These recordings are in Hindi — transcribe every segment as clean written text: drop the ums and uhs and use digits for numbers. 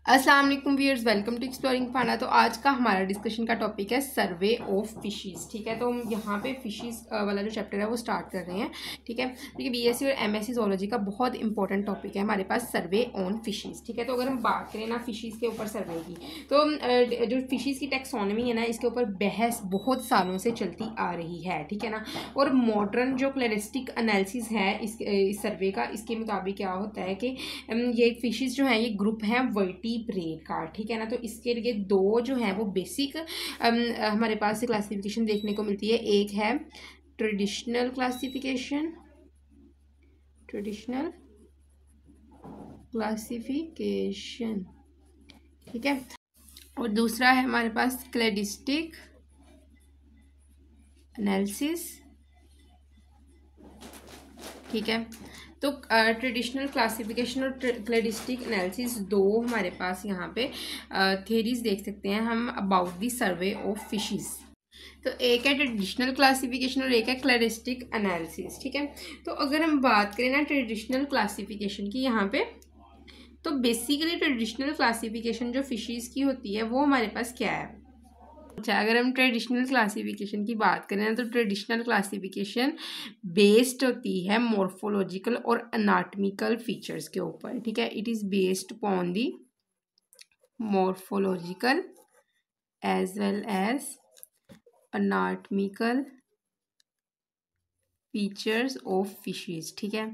अस्सलाम वालेकुम व्यूअर्स, वेलकम टू एक्सप्लोरिंग फाना। तो आज का हमारा डिस्कशन का टॉपिक है सर्वे ऑफ फिशेस। ठीक है, तो हम यहाँ पे फिशेस वाला जो चैप्टर है वो स्टार्ट कर रहे हैं। ठीक है, क्योंकि बीएससी और एमएससी ज़ूलॉजी का बहुत इंपॉर्टेंट टॉपिक है हमारे पास सर्वे ऑन फिशेस। ठीक है, तो अगर हम बात करें ना फिशेस के ऊपर सर्वे की, तो जो फिशेस की टैक्सोनॉमी है ना, इसके ऊपर बहस बहुत सालों से चलती आ रही है। ठीक है ना, और मॉडर्न जो क्लैरिस्टिक एनालिसिस है इस सर्वे का, इसके मुताबिक क्या होता है कि ये फिशेस जो है ये ग्रुप है वर्टिब्रेट का। ठीक है ना, तो इसके लिए दो जो है वो बेसिक हमारे पास क्लासिफिकेशन देखने को मिलती है। एक है ट्रेडिशनल क्लासिफिकेशन, ठीक है, और दूसरा है हमारे पास क्लैडिस्टिक एनालिसिस। ठीक है, तो ट्रेडिशनल क्लासिफिकेशन और क्लैडिस्टिक एनालिसिस दो हमारे पास यहाँ पे थेरीज देख सकते हैं हम about the survey of fishes. तो एक है ट्रेडिशनल क्लासिफिकेशन और एक है क्लैडिस्टिक एनालिसिस। ठीक है, तो अगर हम बात करें ना ट्रेडिशनल क्लासिफिकेशन की यहाँ पे, तो बेसिकली ट्रेडिशनल क्लासिफिकेशन जो फिशेस की होती है वो हमारे पास क्या है। अच्छा, अगर हम ट्रेडिशनल क्लासिफिकेशन की बात करें तो ट्रेडिशनल क्लासिफिकेशन बेस्ड होती है मॉर्फोलॉजिकल और अनाटमिकल फीचर्स के ऊपर। ठीक है, it is based upon the morphological as well as anatomical features of fishes. ठीक है,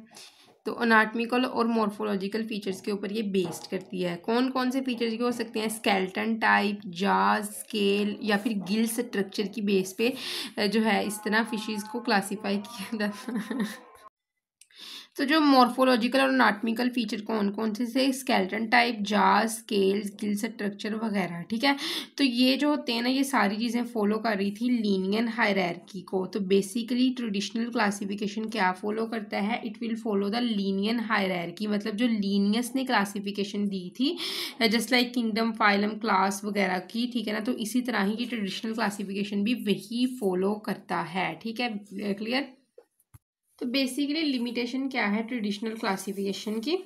तो अनाटमिकल और मॉर्फोलॉजिकल फीचर्स के ऊपर ये बेस्ड करती है। कौन कौन से फीचर्स के हो सकते हैं? स्केलेटन टाइप, जाज, स्केल या फिर गिल स्ट्रक्चर की बेस पे जो है इस तरह फिशेस को क्लासीफाई किया जाता है। तो जो मॉर्फोलॉजिकल और अनाटमिकल फीचर कौन कौन से स्केलेटन टाइप, जाज, स्केल्स, गिल स्ट्रक्चर वगैरह। ठीक है, तो ये जो होते हैं ना, ये सारी चीज़ें फॉलो कर रही थी लीनियन हायरार्की को। तो बेसिकली ट्रेडिशनल क्लासिफिकेशन क्या फॉलो करता है? It will follow the Linnean hierarchy, मतलब जो लीनियस ने क्लासिफिकेशन दी थी just like kingdom, phylum, class वगैरह की। ठीक है ना, तो इसी तरह ही ट्रेडिशनल क्लासिफिकेशन भी वही फॉलो करता है। ठीक है, क्लियर? तो बेसिकली लिमिटेशन क्या है ट्रेडिशनल क्लासिफिकेशन की?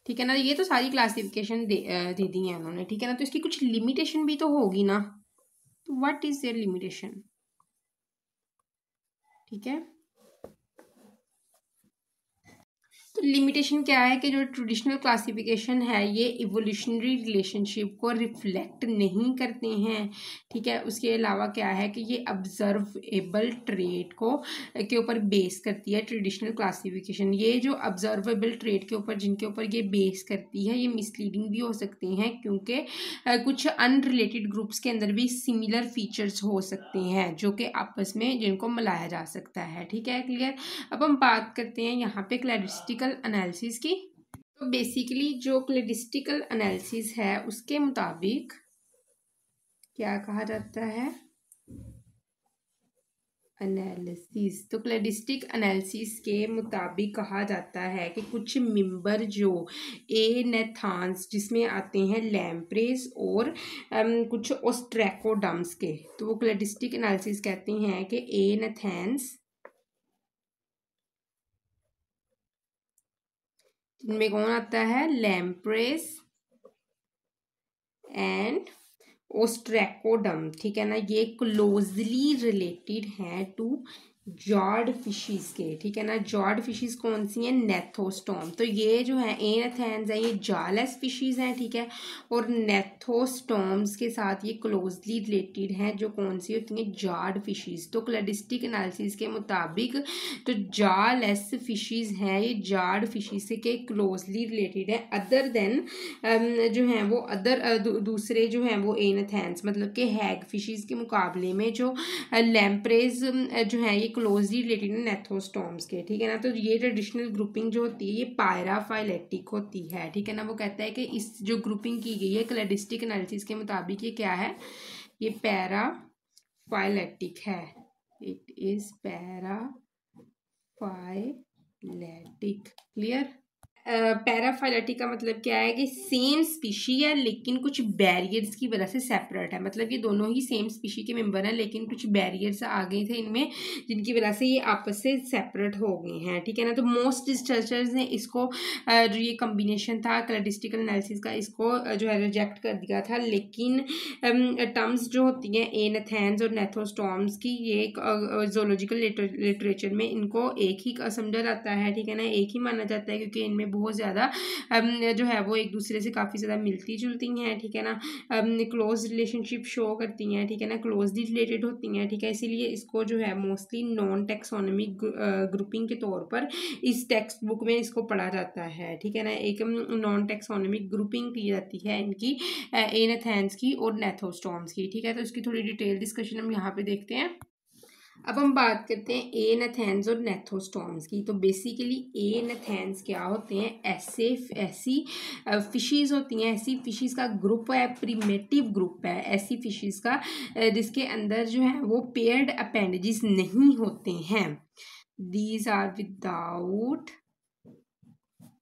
ठीक है ना, ये तो सारी क्लासिफिकेशन दे दी है उन्होंने। ठीक है ना, तो इसकी कुछ लिमिटेशन भी तो होगी ना। तो व्हाट इज देयर लिमिटेशन? ठीक है, तो लिमिटेशन क्या है कि जो ट्रेडिशनल क्लासिफिकेशन है ये इवोल्यूशनरी रिलेशनशिप को रिफ्लेक्ट नहीं करते हैं। ठीक है, उसके अलावा क्या है कि ये ऑब्जर्वेबल ट्रेट को के ऊपर बेस करती है ट्रेडिशनल क्लासिफिकेशन। ये जो ऑब्जर्वेबल ट्रेट के ऊपर जिनके ऊपर ये बेस करती है ये मिसलीडिंग भी हो सकती हैं, क्योंकि कुछ अनरिलेटेड ग्रुप्स के अंदर भी सिमिलर फीचर्स हो सकते हैं जो कि आपस में जिनको मिलाया जा सकता है। ठीक है, क्लियर? अब हम बात करते हैं यहाँ पे क्लैडिस्टिकल एनालिसिस की। तो बेसिकली जो क्लैडिस्टिकल एनालिसिस है उसके मुताबिक क्या कहा जाता है? एनालिसिस। तो क्लैडिस्टिक एनालिसिस के मुताबिक कहा जाता है कि कुछ मेंबर जो एनेथांस जिसमें आते हैं लैम्प्रेस और कुछ ओस्ट्रैकोडम्स के, तो वो क्लैडिस्टिक एनालिसिस कहते हैं कि एनेथेंस जिनमें कौन आता है? लैम्प्रेस एंड ओस्ट्रैकोडम। ठीक है ना, ये क्लोजली रिलेटेड हैं टू जॉर्ड फिशेस के। ठीक है ना, जॉर्ड फिशेस कौन सी हैं? नेथोस्टॉम। तो ये जो है एनाथेंस है ये जॉलेस फिशेस हैं। ठीक है, और नेथोस्टॉम्स के साथ ये क्लोजली रिलेटेड हैं जो कौन सी होती हैं? जॉर्ड फिशेस। तो क्लैडिस्टिक एनालिसिस के मुताबिक जो जॉलेस फिशेस हैं ये जॉर्ड फिशेस के क्लोजली रिलेटेड है, अदर देन जो हैं वो दूसरे जो हैं वो एनाथेंस मतलब कि हैग फिशेस के मुकाबले में जो लैम्प्रेज जो है ये क्लोजली रिलेटेड है नेथोस्टॉम्स के। ठीक है ना, तो ये ट्रेडिशनल ग्रुपिंग जो होती है ये पैराफाइलेटिक होती है। ठीक है ना, वो कहता है कि इस जो ग्रुपिंग की गई है क्लैडिस्टिक एनालिसिस के मुताबिक ये क्या है? ये पैराफाइलेटिक है। It is paraphyletic. Clear? Paraphyletic का मतलब क्या है कि सेम स्पीशी है लेकिन कुछ बैरियर्स की वजह से सेपरेट है, मतलब ये दोनों ही सेम स्पीशी के मेंबर हैं लेकिन कुछ बैरियर्स आ गए थे इनमें जिनकी वजह से ये आपस से सेपरेट हो गए हैं, ठीक है ना। तो मोस्ट रिसर्चर्स ने इसको जो ये कम्बिनेशन था क्लैडिस्टिकल एनालिसिस का, इसको जो है रिजेक्ट कर दिया था, लेकिन टर्म्स जो होती हैं एनाथेंस और नेथोस्टॉर्म्स की, ये ज़ूलॉजिकल लिटरेचर में इनको एक ही समझा जाता है, ठीक है ना, एक ही माना जाता है क्योंकि इनमें बहुत ज़्यादा जो है वो एक दूसरे से काफ़ी ज़्यादा मिलती जुलती हैं, ठीक है ना, क्लोज रिलेशनशिप शो करती हैं, ठीक है ना, क्लोजली रिलेटेड होती हैं, ठीक है। इसीलिए इसको जो है मोस्टली नॉन टेक्सोनॉमिक ग्रुपिंग के तौर पर इस टेक्स्ट बुक में इसको पढ़ा जाता है, ठीक है ना। एक नॉन टेक्सोनॉमिक ग्रुपिंग की जाती है इनकी एनाथेंस की और नेथोस्टॉर्म्स की, ठीक है। तो इसकी थोड़ी डिटेल डिस्कशन हम यहाँ पे देखते हैं। अब हम बात करते हैं एनाथेंस और नेथोस्टॉर्म्स की। तो बेसिकली एनाथेंस क्या होते हैं, ऐसी फिशेस होती हैं, ऐसी फिशेस का ग्रुप है, प्रिमिटिव ग्रुप है ऐसी फिशेस का जिसके अंदर जो है वो पेयर्ड अपेंडेजेस नहीं होते हैं। These are without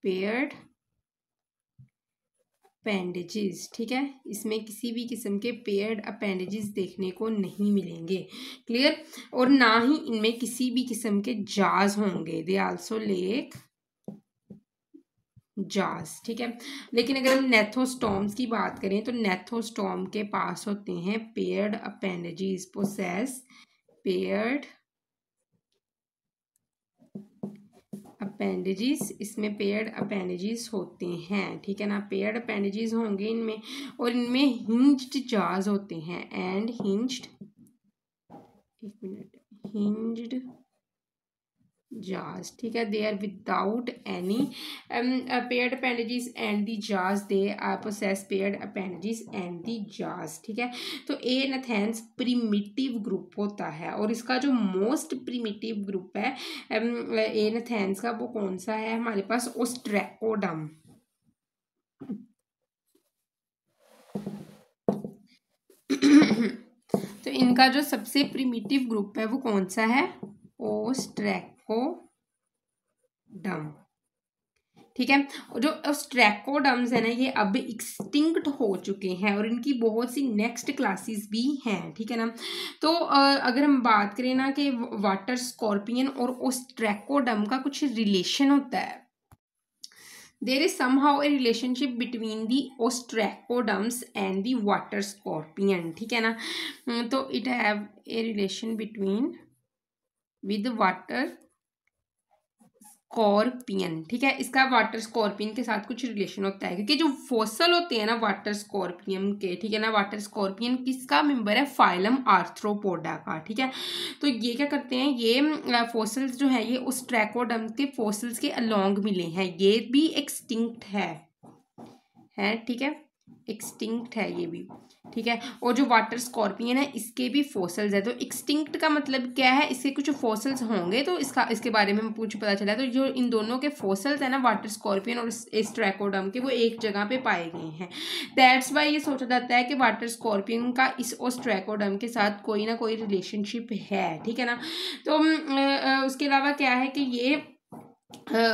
paired appendages, ठीक है, इसमें किसी भी किस्म के पेयर्ड अपेंडेजेस देखने को नहीं मिलेंगे, क्लियर। और ना ही इनमें किसी भी किस्म के जाज होंगे, दे आल्सो लेक जाज, ठीक है। लेकिन अगर हम नेथोस्टॉर्म्स की बात करें तो नेथोस्टॉर्म के पास होते हैं paired appendages, possess paired appendages, इसमें पेयर्ड अपेंडेजेस होते हैं, ठीक है ना, पेयर्ड अपेंडेजेस होंगे इनमें, और इनमें हिंज्ड जाज होते हैं एंड हिंज्ड, एक मिनट, हिंज्ड जाज, ठीक है, they are without any paired appendages and the jaws, they are possess paired appendages and the jaws, ठीक है। तो एनाथेंस प्रिमिटिव ग्रुप होता है और इसका जो मोस्ट प्रिमिटिव ग्रुप है एनाथेंस का वो कौन सा है हमारे पास, ओस्ट्रैकोडम। तो इनका जो सबसे प्रिमिटिव ग्रुप है वो कौन सा है, ओस्ट्रैकोडम, ठीक है। जो ओस्ट्रैकोडम्स है ना ये अब एक्सटिंक्ट हो चुके हैं और इनकी बहुत सी नेक्स्ट क्लासेस भी हैं, ठीक है ना। तो अगर हम बात करें ना कि वाटर स्कॉर्पियन और ओस्ट्रैकोडम का कुछ रिलेशन होता है, there is somehow a relationship between the ostracoderms and the water scorpion, ठीक है ना। तो it have a relation between with water scorpion, ठीक है, इसका वाटर स्कॉर्पियन के साथ कुछ रिलेशन होता है क्योंकि जो फॉसल होते हैं ना वाटर स्कॉर्पियन के, ठीक है ना, वाटर स्कॉर्पियन किसका मेंबर है, फाइलम आर्थ्रोपोडा का, ठीक है। तो ये क्या करते हैं, ये फॉसल्स जो है ये ओस्ट्रैकोडम के फॉसल्स के अलोंग मिले हैं, ये भी एक्सटिंक्ट है, ठीक है, एक्सटिंक्ट है ये भी, ठीक है। और जो वाटर स्कॉर्पियन है इसके भी फॉसल्स है। तो एक्सटिंक्ट का मतलब क्या है, इसके कुछ फॉसल्स होंगे तो इसके बारे में कुछ पता चला। तो जो इन दोनों के फॉसल्स है ना वाटर स्कॉर्पियन और ओस्ट्रैकोडम के, वो एक जगह पे पाए गए हैं। दैट्स वाई ये सोचा जाता है कि वाटर स्कॉर्पियन का इस ओस्ट्रैकोडम के साथ कोई ना कोई रिलेशनशिप है, ठीक है ना। तो उसके अलावा क्या है कि ये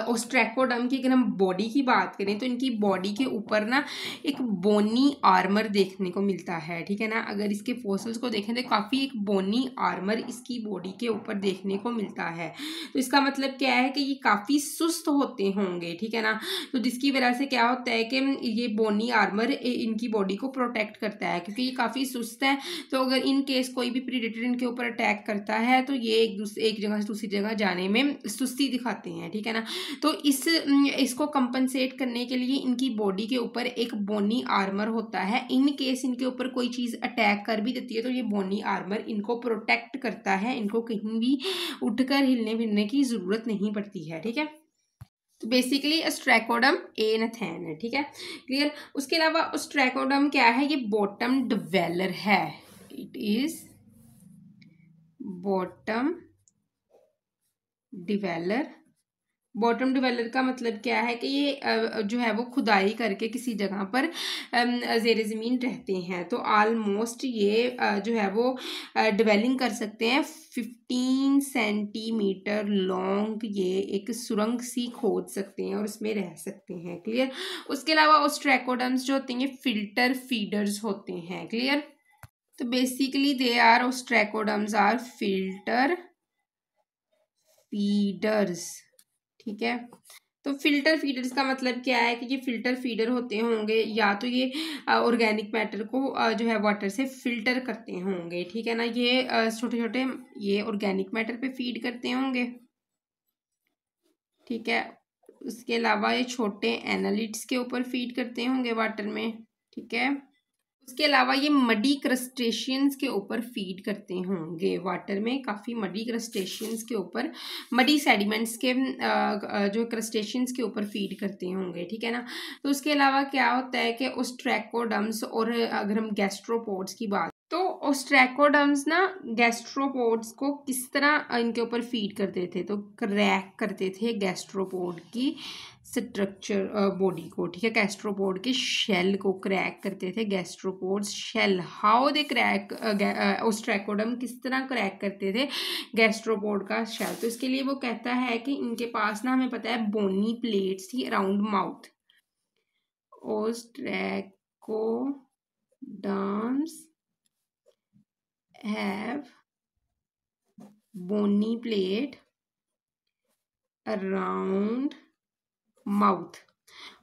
ओस्ट्रैकोडम की अगर हम बॉडी की बात करें तो इनकी बॉडी के ऊपर ना एक बोनी आर्मर देखने को मिलता है, ठीक है ना। अगर इसके फॉसिल्स को देखें तो काफ़ी एक बोनी आर्मर इसकी बॉडी के ऊपर देखने को मिलता है। तो इसका मतलब क्या है कि ये काफ़ी सुस्त होते होंगे, ठीक है ना। तो जिसकी वजह से क्या होता है कि ये बोनी आर्मर इनकी बॉडी को प्रोटेक्ट करता है क्योंकि ये काफ़ी सुस्त है। तो अगर इन केस कोई भी प्रीडेटर इनके ऊपर अटैक करता है तो ये एक जगह से दूसरी जगह जाने में सुस्ती दिखाते हैं, ठीक है ना। तो इसको कंपनसेट करने के लिए इनकी बॉडी के ऊपर एक बोनी आर्मर होता है। इन केस इनके ऊपर कोई चीज़ अटैक कर भी देती है तो ये बोनी आर्मर इनको प्रोटेक्ट करता है, इनको कहीं भी उठकर हिलने फिरने की ज़रूरत नहीं पड़ती है, ठीक है। तो बेसिकली ओस्ट्रैकोडम एनाथेन है, ठीक है, क्लियर। उसके अलावा ओस्ट्रैकोडम क्या है, ये बॉटम डिवेलर है, इट इज बॉटम डिवेलर बॉटम डिवेलर का मतलब क्या है कि ये जो है वो खुदाई करके किसी जगह पर ज़ेर ज़मीन रहते हैं। तो आलमोस्ट ये जो है वो डिवेलिंग कर सकते हैं। 15 सेंटीमीटर लॉन्ग ये एक सुरंग सी खोद सकते हैं और उसमें रह सकते हैं। क्लियर। उसके अलावा ओस्ट्रैकोडर्म्स जो होते हैं ये फिल्टर फीडर्स होते हैं। क्लियर। तो basically they are ostracoderms are filter feeders. ठीक है। तो फिल्टर फीडर्स का मतलब क्या है कि ये फिल्टर फीडर होते होंगे, या तो ये ऑर्गेनिक मैटर को जो है वाटर से फिल्टर करते होंगे। ठीक है ना। ये छोटे छोटे ये ऑर्गेनिक मैटर पे फीड करते होंगे। ठीक है। उसके अलावा ये छोटे एनालिट्स के ऊपर फीड करते होंगे वाटर में। ठीक है। उसके अलावा ये मडी क्रस्टेशियंस के ऊपर फीड करते होंगे वाटर में। काफ़ी मडी क्रस्टेशियंस के ऊपर, मडी सेडिमेंट्स के जो क्रस्टेशियंस के ऊपर फीड करते होंगे। ठीक है ना। तो उसके अलावा क्या होता है कि ओस्ट्रैकोडर्म्स, और अगर हम गैस्ट्रोपोड्स की बात, तो ओस्ट्रैकोडर्म्स ना गैस्ट्रोपोड्स को किस तरह इनके ऊपर फीड करते थे, तो क्रैक करते थे गैस्ट्रोपोड की स्ट्रक्चर बॉडी को। ठीक है। गैस्ट्रोपोड के शेल को क्रैक करते थे gastropod shell. How they crack, ostracoderm किस तरह क्रैक करते थे गैस्ट्रोपोड का शेल। तो इसके लिए वो कहता है कि इनके पास ना, हमें पता है, बोनी प्लेट्स थी around mouth. Ostracoderms have bony plate around mouth।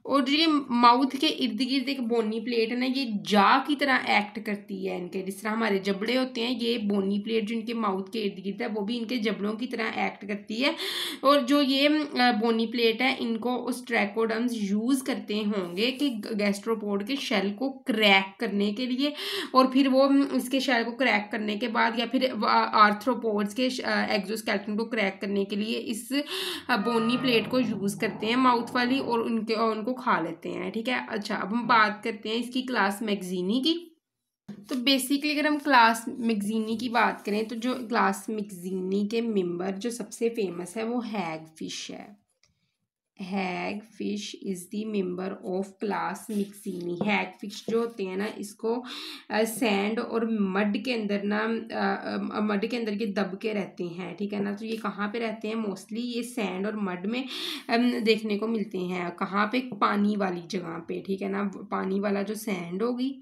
और जो ये माउथ के इर्द गिर्द एक बोनी प्लेट है ना, ये जा की तरह एक्ट करती है इनके। जिस तरह हमारे जबड़े होते हैं, ये बोनी प्लेट जो इनके माउथ के इर्द गिर्द है वो भी इनके जबड़ों की तरह एक्ट करती है। और जो ये बोनी प्लेट है, इनको ओस्ट्रैकोडर्म्स यूज़ करते होंगे कि गैस्ट्रोपोड के शेल को क्रैक करने के लिए, और फिर वो इसके शेल को क्रैक करने के बाद, या फिर आर्थ्रोपोड्स के एक्सोस्केलेटन को क्रैक करने के लिए इस बोनी प्लेट को यूज़ करते हैं माउथ वाली, और उनको खा लेते हैं। ठीक है। अच्छा, अब हम बात करते हैं इसकी क्लास मैगजीनी की। तो बेसिकली अगर हम क्लास मैगजीनी की बात करें, तो जो क्लास मैगजीनी के मेंबर जो सबसे फेमस है वो हैग फिश है। Hagfish is the member of class Myxini. Hagfish जो होते हैं ना, इसको सैंड और मड के अंदर ना, मड के अंदर ये दब के रहते हैं। ठीक है ना। तो ये कहाँ पे रहते हैं? मोस्टली ये सैंड और मड में देखने को मिलते हैं। कहाँ पे? पानी वाली जगह पे। ठीक है ना। पानी वाला जो सैंड होगी,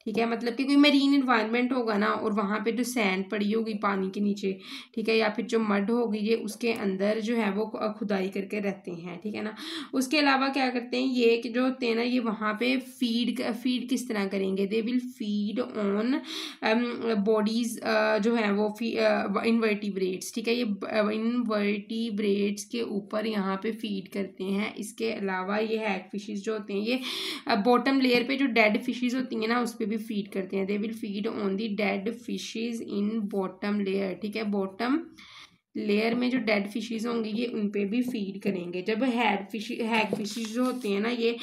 ठीक है, मतलब कि कोई मरीन इन्वायरमेंट होगा ना, और वहाँ पे जो सैंड पड़ी होगी पानी के नीचे, ठीक है, या फिर जो मड होगी, ये उसके अंदर जो है वो खुदाई करके रहते हैं। ठीक है ना। उसके अलावा क्या करते हैं ये, कि जो होते हैं ना, ये वहाँ पे फीड किस तरह करेंगे? They will feed on bodies जो है वो इनवर्टिब्रेट्स। ठीक है। ये इनवर्टिब्रेट्स के ऊपर यहाँ पे फीड करते हैं। इसके अलावा ये हैग फिशेस जो होते हैं, ये बॉटम लेयर पे जो डेड फिशेस होती हैं ना, उस पर भी फीड करते हैं। They will feed on the dead fishes in bottom layer. ठीक है। बॉटम लेयर में जो डेड फिशेस होंगी, ये उन पे भी फीड करेंगे। जब हैग फिशेस जो होते हैं ना, ये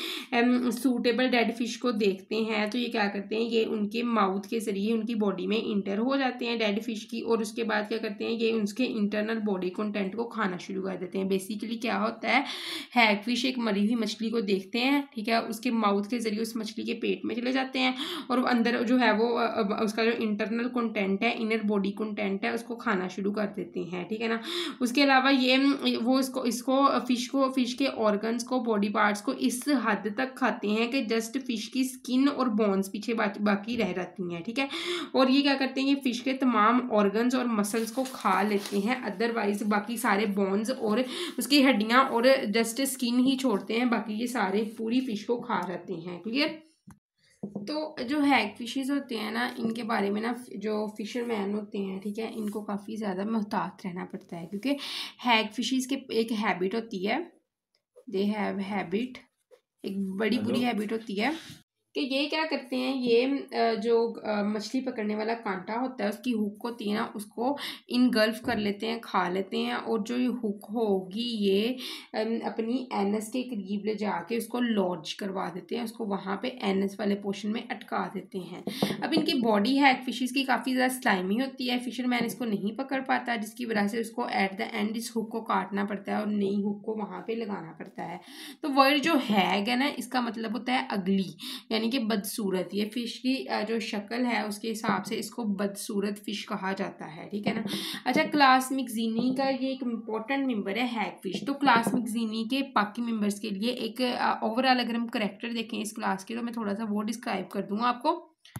सूटेबल डेड फिश को देखते हैं, तो ये क्या करते हैं, ये उनके माउथ के जरिए उनकी बॉडी में इंटर हो जाते हैं डेड फिश की, और उसके बाद क्या करते हैं, ये उसके इंटरनल बॉडी कंटेंट को खाना शुरू कर देते हैं। बेसिकली क्या होता है, हैग फिश एक मरी हुई मछली को देखते हैं, ठीक है, उसके माउथ के जरिए उस मछली के पेट में चले जाते हैं, और अंदर जो है वो उसका जो इंटरनल कंटेंट है, इनर बॉडी कंटेंट है, उसको खाना शुरू कर देते हैं। ठीक है ना। उसके अलावा ये वो इसको फिश के ऑर्गन्स को, बॉडी पार्ट्स को इस हद तक खाते हैं कि जस्ट फिश की स्किन और बोन्स पीछे बाकी रह जाती हैं। ठीक है। और ये क्या करते हैं, ये फिश के तमाम ऑर्गन्स और मसल्स को खा लेते हैं, अदरवाइज बाकी सारे बोन्स और उसकी हड्डियां और जस्ट स्किन ही छोड़ते हैं, बाकी ये सारे पूरी फिश को खा जाते हैं। क्लियर। तो जो हैग फिशेस होते हैं ना, इनके बारे में ना, जो फिशरमैन होते हैं, ठीक है, इनको काफ़ी ज़्यादा मुहतात रहना पड़ता है, क्योंकि हैग फिशेस के एक हैबिट होती है, दे हैव हैबिट, एक बड़ी बुरी हैबिट होती है कि ये क्या करते हैं, ये जो मछली पकड़ने वाला कांटा होता है उसकी हुक होती है ना, उसको इनगल्फ कर लेते हैं, खा लेते हैं, और जो ये हुक होगी ये अपनी एनस के करीब ले जाके उसको लॉन्च करवा देते हैं, उसको वहाँ पे एनस वाले पोर्शन में अटका देते हैं। अब इनकी बॉडी है फिशेस की काफ़ी ज़्यादा स्लाइमी होती है, फिशरमैन इसको नहीं पकड़ पाता, जिसकी वजह से उसको एट द एंड इस हुक को काटना पड़ता है और नई हुक को वहाँ पे लगाना पड़ता है। तो वर्ड जो है ना, इसका मतलब होता है अगली, यानी कि बदसूरत। ये फिश की जो शक्ल है उसके हिसाब से इसको बदसूरत फिश कहा जाता है, ठीक है ना। अच्छा, क्लास मिक्जीनी का ये एक इम्पॉर्टेंट मेंबर है हैग फिश। तो क्लास मिक्जीनी के बाकी मेंबर्स के लिए एक ओवरऑल अगर हम करेक्टर देखें इस क्लास के, तो मैं थोड़ा सा वो डिस्क्राइब कर दूंगा आपको।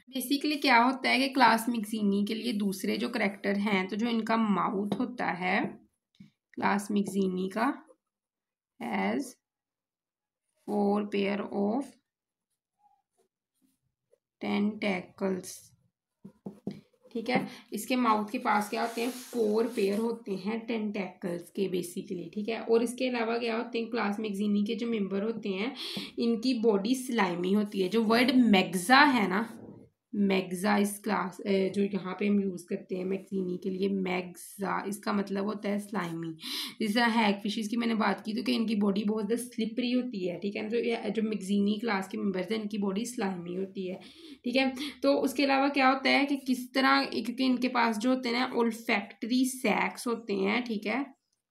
बेसिकली क्या होता है कि क्लास मिक्जीनी के लिए दूसरे जो करेक्टर हैं, तो जो इनका माउथ होता है क्लास मिक्जीनी का हैज 4 पेयर ऑफ टेंटेकल्स, ठीक है। इसके माउथ के पास क्या होते हैं, 4 पेयर होते हैं टेंटेकल्स के बेसिकली, ठीक है। और इसके अलावा क्या होते हैं, क्लास मैगजीनी के जो मेंबर होते हैं इनकी बॉडी स्लाइमी होती है। जो वर्ड मैग्जा है ना, मैग्जा इस क्लास जो यहाँ पे हम यूज़ करते हैं मैगजीनी के लिए, मैग्जा इसका मतलब होता है स्लाइमी। जैसे हैग फिशेस की मैंने बात की तो कि इनकी बॉडी बहुत ज़्यादा स्लिपरी होती है, ठीक है। तो जो मैगजीनी क्लास के मेंबर्स हैं इनकी बॉडी स्लाइमी होती है, ठीक है। तो उसके अलावा क्या होता है कि किस तरह, क्योंकि इनके पास जो होते हैं ना ओल्फैक्टरी सैक्स होते हैं, ठीक है,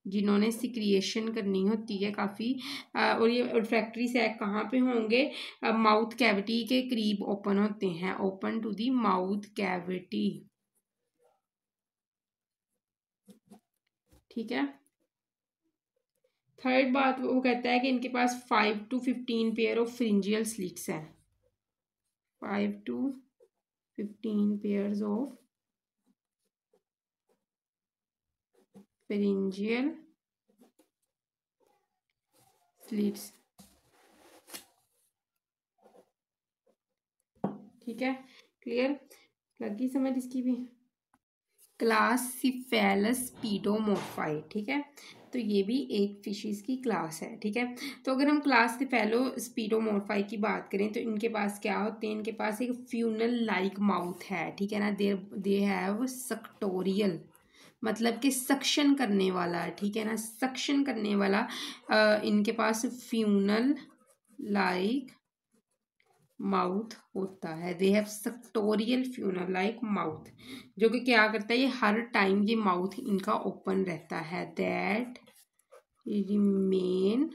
जिन्होंने सिक्रिएशन करनी होती है काफ़ी, और ये ओल्फैक्टरी सैक कहाँ पे होंगे, माउथ कैविटी के करीब ओपन होते हैं, open to the mouth cavity, ठीक है। थर्ड बात वो कहता है कि इनके पास 5 to 15 pair of pharyngeal slits हैं, 5 to 15 pairs of pharyngeal slits, ठीक है। क्लियर, लगी समझ इसकी भी। क्लास सिफेलस स्पीडोमोर्फाई, ठीक है। तो ये भी एक फिशेस की क्लास है, ठीक है। तो अगर हम क्लास सिफेलो स्पीडोमोर्फाई की बात करें तो इनके पास क्या होते हैं, इनके पास एक फ्यूनल लाइक माउथ है, ठीक है ना। दे हैव सक्टोरियल, मतलब कि सक्शन करने वाला, ठीक है ना, सक्शन करने वाला इनके पास फ्यूनल लाइक माउथ होता है। They have सक्टोरियल funnel like mouth, जो कि क्या करता है, ये हर टाइम ये माउथ इनका ओपन रहता है, that remain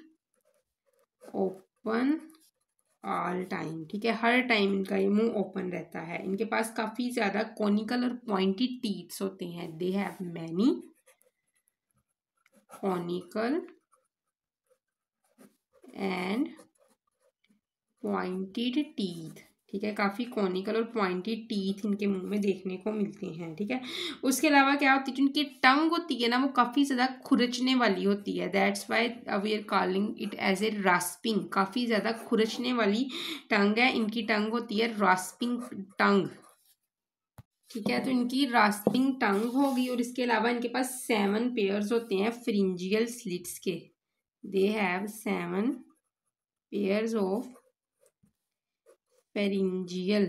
open all time, ठीक है। हर टाइम इनका ये मुंह ओपन रहता है। इनके पास काफी ज्यादा कॉनिकल और पॉइंटी टीथ्स होते हैं, they have many conical and pointed teeth, ठीक है। काफ़ी कॉनिकल और पॉइंटेड टीथ इनके मुंह में देखने को मिलते हैं, ठीक है। उसके अलावा क्या होती है, जो इनकी टंग होती है ना वो काफ़ी ज़्यादा खुरचने वाली होती है, that's why we are calling it as a rasping. काफ़ी ज़्यादा खुरचने वाली टंग है इनकी, टंग होती है रास्पिंग टंग, ठीक है। तो इनकी रास्पिंग टंग होगी। और इसके अलावा इनके पास 7 पेयर्स होते हैं फ्रिंजियल स्लिट्स के, they have 7 pairs of pharyngeal,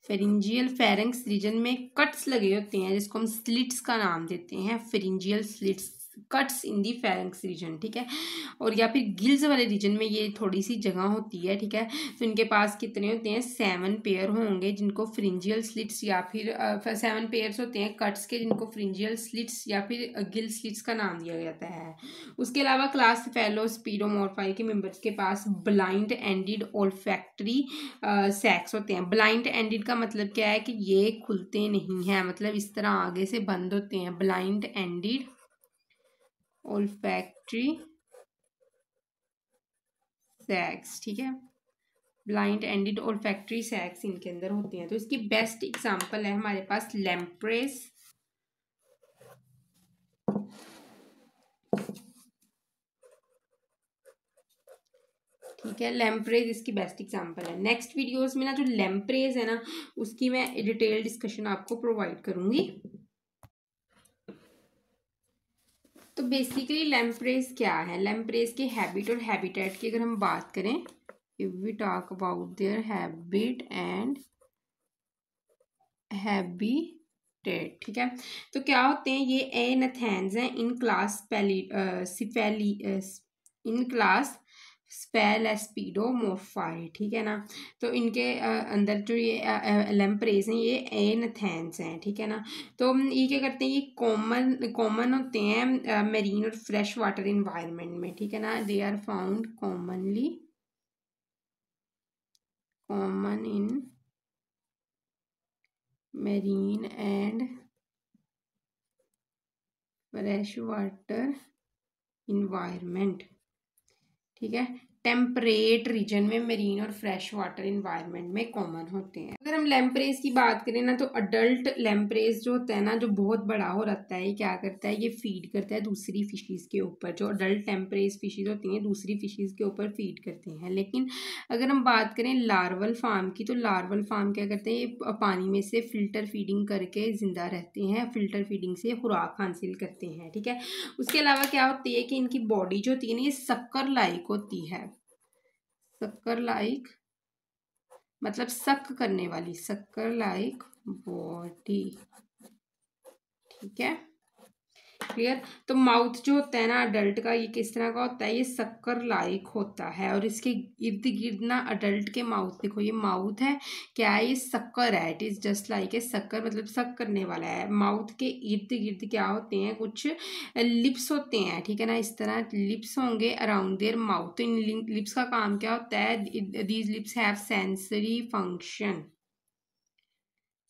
pharyngeal pharynx region में कट्स लगे होते हैं जिसको हम स्लिट्स का नाम देते हैं, pharyngeal slits, cuts in the pharynx region, ठीक है। और या फिर गिल्स वाले रीजन में ये थोड़ी सी जगह होती है, ठीक है। तो इनके पास कितने होते हैं, 7 पेयर होंगे जिनको फ्रिंजियल स्लिट्स या फिर 7 पेयर्स होते हैं कट्स के जिनको फ्रिंजियल स्लिट्स या फिर गिल स्लिट्स का नाम दिया जाता है। उसके अलावा क्लास फेलो स्पीडोमोर्फाई के मेंबर्स के पास ब्लाइंड एंडेड ओल्फैक्टरी सैक्स होते हैं। ब्लाइंड एंडेड का मतलब क्या है कि ये खुलते नहीं हैं, मतलब इस तरह आगे से बंद होते हैं, ब्लाइंड एंडेड ओल्फैक्टरी सैक्स, ठीक है। ब्लाइंड एंडेड ओल्फैक्टरी सैक्स इनके अंदर होते हैं। तो इसकी बेस्ट एग्जांपल है हमारे पास लैम्प्रेस, ठीक है। लैम्प्रेज इसकी बेस्ट एग्जांपल है। नेक्स्ट वीडियोस में ना जो लैम्प्रेज है ना उसकी मैं डिटेल डिस्कशन आपको प्रोवाइड करूंगी। तो बेसिकली लैम्प्रेज क्या है, लैम्प्रेज के हैबिट और हैबिटेट की अगर हम बात करें if we talk about their habit and habitat, ठीक है। तो क्या होते हैं ये एनाथेन्स हैं इन क्लास इन क्लास स्पेलेस्पिडोमोर्फाई, ठीक है ना। तो इनके अंदर जो ये लैम्प्रेज हैं ये एनाथेन्स हैं, ठीक है ना। तो ये क्या करते हैं, ये कॉमन होते हैं मेरीन और फ्रेश वाटर इन्वायरमेंट में, ठीक है ना। They are found common in marine and fresh water environment, ठीक है। टेम्परेट रीजन में मेरीन और फ्रेश वाटर इन्वायरमेंट में कॉमन होते हैं। अगर हम लैम्प्रेज की बात करें ना, तो अडल्ट लैम्प्रेज जो होता है ना, जो बहुत बड़ा हो रहता है, ये क्या करता है, ये फीड करता है दूसरी फिशीज के ऊपर। जो अडल्ट लैम्प्रेज फिशीज होती हैं दूसरी फिशीज के ऊपर फीड करते हैं। लेकिन अगर हम बात करें लार्वल फार्म की, तो लार्वल फार्म क्या करते हैं, ये पानी में से फिल्टर फीडिंग करके जिंदा रहते हैं, फिल्टर फीडिंग से खुराक हासिल करते हैं, ठीक है। उसके अलावा क्या होती है कि इनकी बॉडी जो होती है ना, ये शक्कर लाइक होती है। शक्कर लाइक मतलब सक करने वाली, शक्कर लाइक बॉडी, ठीक है, क्लियर। तो माउथ जो होता है ना अडल्ट का, ये किस तरह का होता है, ये शक्कर लाइक होता है। और इसके इर्द गिर्द ना अडल्ट के माउथ, देखो ये माउथ है, क्या है, ये शक्कर है, it is just like a शक्कर, मतलब सक करने वाला है। माउथ के इर्द गिर्द क्या होते हैं, कुछ लिप्स होते हैं, ठीक है ना। इस तरह लिप्स होंगे अराउंड देयर माउथ। तो इन लिप्स का काम क्या होता है, these lips have sensory function,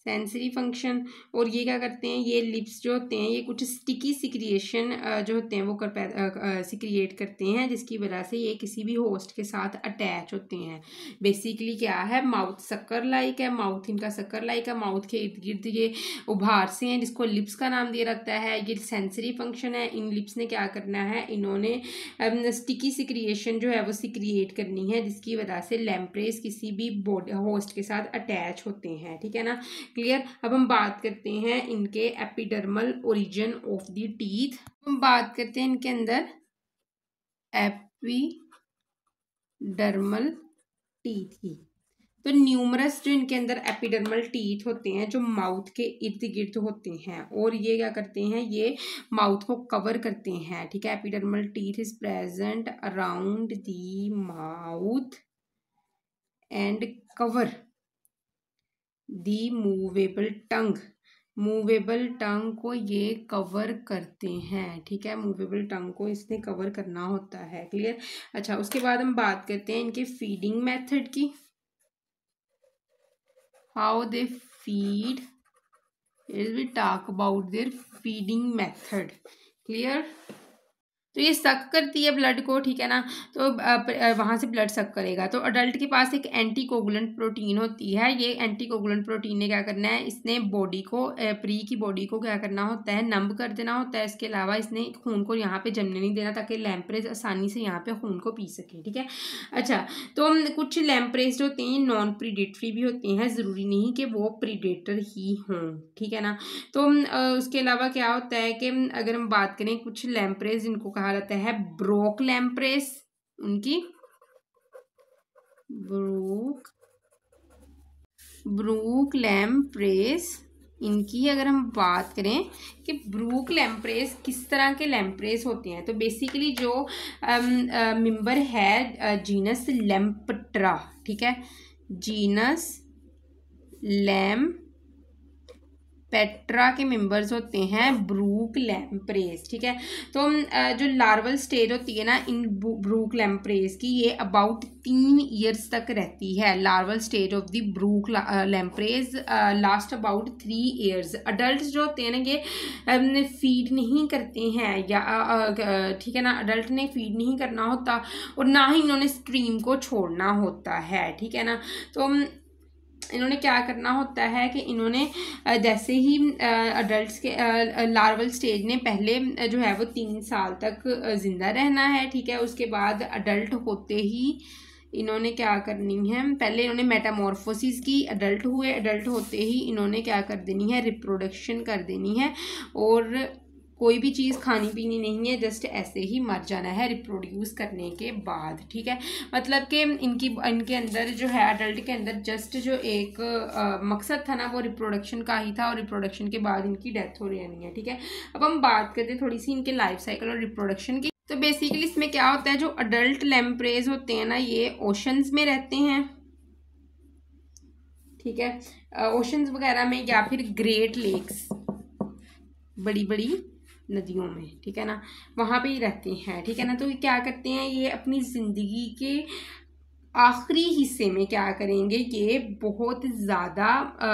sensory function. और ये क्या करते हैं, ये लिप्स जो होते हैं ये कुछ स्टिकी सिक्रिएशन जो होते हैं वो सिक्रिएट करते हैं, जिसकी वजह से ये किसी भी होस्ट के साथ अटैच होते हैं। बेसिकली क्या है, माउथ शक्कर लाइक है, माउथ इनका शक्कर लाइक है, माउथ के इर्द गिर्द ये उभार से हैं जिसको लिप्स का नाम दिया रहता है। ये सेंसरी फंक्शन है। इन लिप्स ने क्या करना है, इन्होंने स्टिकी सिक्रिएशन जो है वो सिक्रिएट करनी है, जिसकी वजह से लैम्प्रेज किसी भी होस्ट के साथ अटैच होते हैं, ठीक है ना, क्लियर। अब हम बात करते हैं इनके epidermal origin of the teeth. हम बात करते हैं इनके अंदर एपिडर्मल टीथ की। तो न्यूमरस जो इनके अंदर एपिडर्मल टीथ होते हैं जो माउथ के इर्द गिर्द होते हैं, और ये क्या करते हैं, ये माउथ को कवर करते हैं, ठीक है। Epidermal teeth is present around the mouth and cover the movable tongue, movable tongue को ये कवर करते हैं, ठीक है। मूवेबल टंग को इसने कवर करना होता है, क्लियर। अच्छा, उसके बाद हम बात करते हैं इनके फीडिंग मेथड की, how they feed, we talk about their feeding method, clear. तो ये सक करती है ब्लड को, ठीक है ना। तो वहाँ से ब्लड सक करेगा। तो अडल्ट के पास एक एंटीकोगुलेंट प्रोटीन होती है। ये एंटीकोगुलेंट प्रोटीन ने क्या करना है, इसने बॉडी को प्री की बॉडी को क्या करना होता है, नंब कर देना होता है। इसके अलावा इसने खून को यहाँ पे जमने नहीं देना, ताकि लैम्प्रेज आसानी से यहाँ पे खून को पी सके, ठीक है। अच्छा, तो कुछ लैम्प्रेज होते हैं नॉन प्रीडेटरी भी होते हैं, ज़रूरी नहीं कि वो प्रीडेटर ही हों, ठीक है ना। तो उसके अलावा क्या होता है कि अगर हम बात करें कुछ लैम्प्रेज इनको कहा जाता है ब्रोक लैम्प्रेस, उनकी ब्रूक लैम्प्रेस, इनकी अगर हम बात करें कि ब्रूक लैम्प्रेस किस तरह के लैम्प्रेस होते हैं, तो बेसिकली जो मेंबर है जीनस लैम्पट्रा, ठीक है, जीनस पेट्रा के मेंबर्स होते हैं ब्रूक लैम्प्रेस, ठीक है। तो जो लार्वल स्टेज होती है ना इन ब्रूक लैम्प्रेस की, ये अबाउट 3 ईयर्स तक रहती है। Larval stage of the brook lampreys last about 3 years. Adult जो होते हैं ना ये फीड नहीं करते हैं, या ठीक है ना, अडल्ट ने फीड नहीं करना होता और ना ही इन्होंने स्ट्रीम को छोड़ना होता है, ठीक है ना। तो इन्होंने क्या करना होता है कि इन्होंने जैसे ही अडल्ट के लार्वल स्टेज ने पहले जो है वो 3 साल तक जिंदा रहना है, ठीक है। उसके बाद अडल्ट होते ही इन्होंने क्या करनी है, पहले इन्होंने मेटामॉर्फोसिस की, अडल्ट हुए, अडल्ट होते ही इन्होंने क्या कर देनी है, रिप्रोडक्शन कर देनी है। और कोई भी चीज़ खानी पीनी नहीं है, जस्ट ऐसे ही मर जाना है रिप्रोड्यूस करने के बाद, ठीक है। मतलब कि इनके अंदर जो है अडल्ट के अंदर जस्ट जो एक मकसद था ना वो रिप्रोडक्शन का ही था, और रिप्रोडक्शन के बाद इनकी डेथ हो रही है, ठीक है। अब हम बात करते हैं थोड़ी सी इनके लाइफ साइकिल और रिप्रोडक्शन की। तो बेसिकली इसमें क्या होता है, जो अडल्ट लैम्प्रेज होते हैं ना ये ओशंस में रहते हैं, ठीक है, ओशंस वगैरह में, या फिर ग्रेट लेक्स, बड़ी बड़ी नदियों में, ठीक है ना, वहाँ पे ही रहते हैं, ठीक है ना। तो क्या करते हैं ये अपनी ज़िंदगी के आखिरी हिस्से में क्या करेंगे, ये बहुत ज़्यादा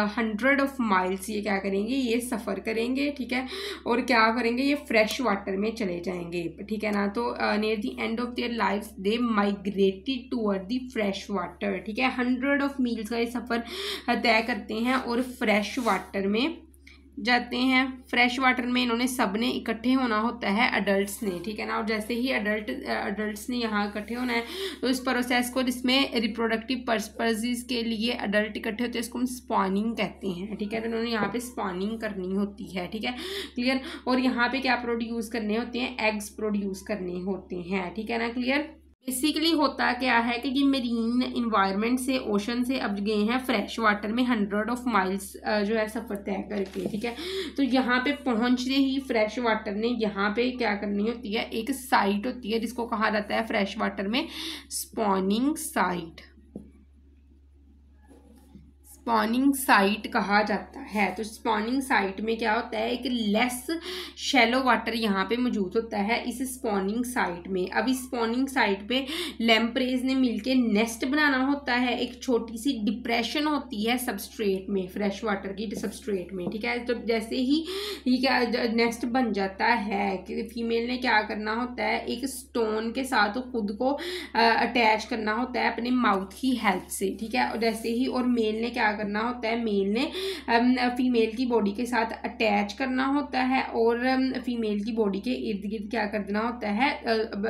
100 ऑफ माइल्स ये क्या करेंगे, ये सफ़र करेंगे, ठीक है। और क्या करेंगे, ये फ्रेश वाटर में चले जाएंगे, ठीक है ना। तो near the end of their life they migrated toward the fresh water, ठीक है। 100 ऑफ मील्स का ये सफ़र तय करते हैं और फ्रेश वाटर में जाते हैं। फ्रेश वाटर में इन्होंने सब ने इकट्ठे होना होता है, अडल्ट्स ने, ठीक है ना। और जैसे ही अडल्ट्स ने यहाँ इकट्ठे होना है तो इस प्रोसेस को, जिसमें रिप्रोडक्टिव पर्पसेस के लिए अडल्ट इकट्ठे होते हैं, इसको हम स्पॉनिंग कहते हैं, ठीक है। तो इन्होंने यहाँ पे स्पॉनिंग करनी होती है, ठीक है, क्लियर। और यहाँ पे क्या प्रोड्यूस करने होते हैं, एग्स प्रोड्यूस करने होते हैं, ठीक है ना, क्लियर। बेसिकली होता क्या है कि ये मेरीन इन्वायरमेंट से, ओशन से अब गए हैं फ्रेश वाटर में 100 ऑफ माइल्स जो है सफ़र तय करके, ठीक है। तो यहाँ पे पहुँचते ही फ्रेश वाटर ने यहाँ पे क्या करनी होती है, एक साइट होती है जिसको कहा जाता है फ्रेश वाटर में स्पॉनिंग साइट, स्पॉनिंग साइट कहा जाता है। तो स्पॉनिंग साइट में क्या होता है, एक लेस शैलो वाटर यहाँ पे मौजूद होता है इस स्पॉनिंग साइट में। अब इस स्पॉनिंग साइट पे लैम्प्रेज ने मिलके नेस्ट बनाना होता है, एक छोटी सी डिप्रेशन होती है सबस्ट्रेट में, फ्रेश वाटर की सबस्ट्रेट में, ठीक है। तो जैसे ही ये क्या नेस्ट बन जाता है कि फीमेल ने क्या करना होता है, एक स्टोन के साथ खुद को अटैच करना होता है अपने माउथ की हेल्प से, ठीक है। और जैसे ही, और मेल ने क्या करना होता है, मेल ने फीमेल की बॉडी के साथ अटैच करना होता है और फीमेल की बॉडी के इर्द गिर्द क्या कर देना होता है,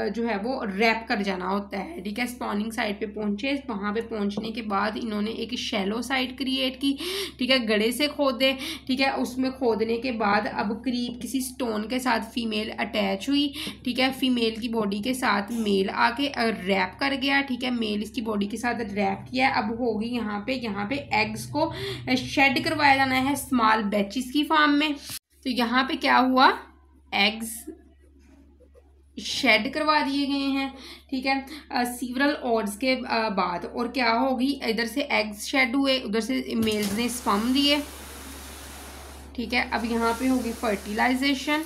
जो है वो रैप कर जाना होता है, ठीक है। स्पॉनिंग साइट पे पहुंचे, वहां पे पहुंचने के बाद इन्होंने एक शैलो साइट क्रिएट की, ठीक है, गड़े से खोदे, ठीक है। उसमें खोदने के बाद अब करीब किसी स्टोन के साथ फीमेल अटैच हुई, ठीक है। फीमेल की बॉडी के साथ मेल आके रैप कर गया, ठीक है। मेल इसकी बॉडी के साथ रैप किया। अब होगी यहाँ पे एग्स को शेड करवाया जाना है स्मॉल बैचेस की फॉर्म में। तो यहाँ पे क्या हुआ, एग्स शेड करवा दिए गए हैं, ठीक है, सीवरल ऑर्ड्स के बाद। और क्या होगी, इधर से एग्स शेड हुए, उधर से मेल्स ने स्पर्म दिए, ठीक है। अब यहाँ पे होगी फर्टिलाइजेशन।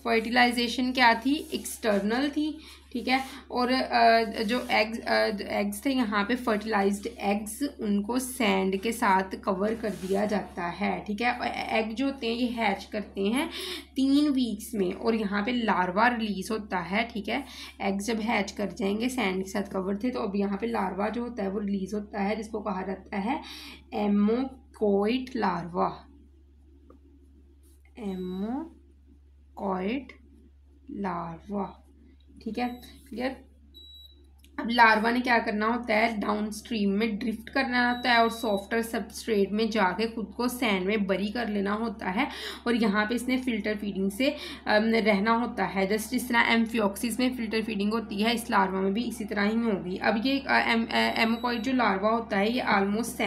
फर्टिलाइजेशन क्या थी, एक्सटर्नल थी, ठीक है। और जो एग्स थे यहाँ पे फर्टिलाइज्ड एग्स, उनको सैंड के साथ कवर कर दिया जाता है, ठीक है। एग जो होते हैं ये हैच करते हैं 3 वीक्स में, और यहाँ पे लार्वा रिलीज होता है, ठीक है। एग्स जब हैच कर जाएंगे, सैंड के साथ कवर थे, तो अब यहाँ पे लार्वा जो होता है वो रिलीज होता है, जिसको कहा जाता है एमोकॉइट लार्वा, एमोकॉइट लार्वा, ठीक है, क्लियर। अब लार्वा ने क्या करना होता है, डाउन स्ट्रीम में ड्रिफ्ट करना होता है और सॉफ्टर सबस्ट्रेट में जाके खुद को सैंड में बरी कर लेना होता है, और यहाँ पे इसने फिल्टर फीडिंग से रहना होता है। जस्ट जिस तरह एम्फियोक्सिस में फिल्टर फीडिंग होती है, इस लार्वा में भी इसी तरह ही होगी। अब ये एमोकॉइड जो लार्वा होता है ये ऑलमोस्ट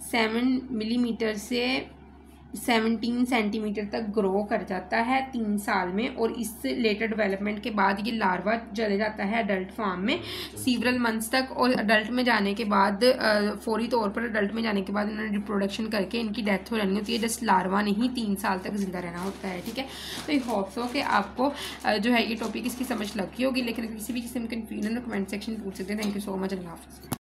7 मिलीमीटर से 17 सेंटीमीटर तक ग्रो कर जाता है 3 साल में, और इस लेटर डेवलपमेंट के बाद ये लार्वा चले जाता है अडल्ट फॉर्म में सीवरल मंथ्स तक। और अडल्ट में जाने के बाद फौरी तौर पर अडल्ट में जाने के बाद इन्होंने रिप्रोडक्शन करके इनकी डेथ हो जानी होती है। जस्ट लार्वा नहीं 3 साल तक जिंदा रहना होता है, ठीक है। तो ये होप्स हो कि आपको जो है ये टॉपिक इसकी समझ लगी होगी, लेकिन किसी भी किस्म की कन्फ्यूजन कमेंट सेक्शन पूछ सकते हैं। थैंक यू सो मच, अल्लाह हाफ़िज़।